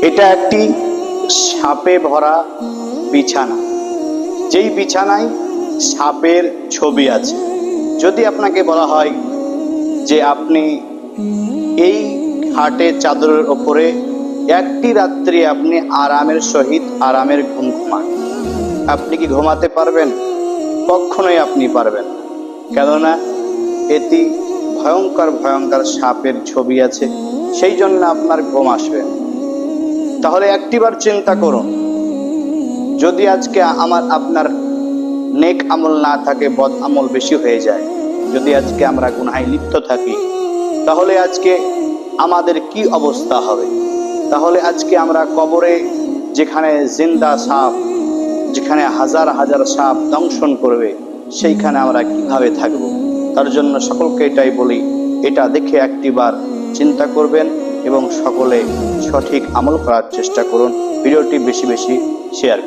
এটা একটি সাপে ভরা বিছানা, যেই বিছানায় সাপের ছবি আছে। যদি আপনাকে বলা হয় যে আপনি এই খাটের চাদরের ওপরে একটি রাত্রি আপনি আরামের সহিত আরামের ঘুম ঘুমান, আপনি কি ঘুমাতে পারবেন? কখনোই আপনি পারবেন। কেননা এটি ভয়ঙ্কর ভয়ঙ্কর সাপের ছবি আছে, সেই জন্য আপনার ঘুম আসবে। তাহলে একটিবার চিন্তা করুন, যদি আজকে আপনার নেক আমল না থাকে, বদ আমল বেশি হয়ে যায়, যদি আজকে আমরা গুনাহে লিপ্ত থাকি, তাহলে আজকে আমাদের কি অবস্থা হবে? তাহলে আজকে আমরা কবরে, যেখানে জিন্দা সাপ, যেখানে হাজার হাজার সাপ দংশন করবে, সেইখানে আমরা কিভাবে থাকব? তার জন্য সকলকে এটাই বলি, এটা দেখে একটিবার চিন্তা করবেন এবং সকলে সঠিক আমল করার চেষ্টা করুন। ভিডিওটি বেশি বেশি শেয়ার করুন।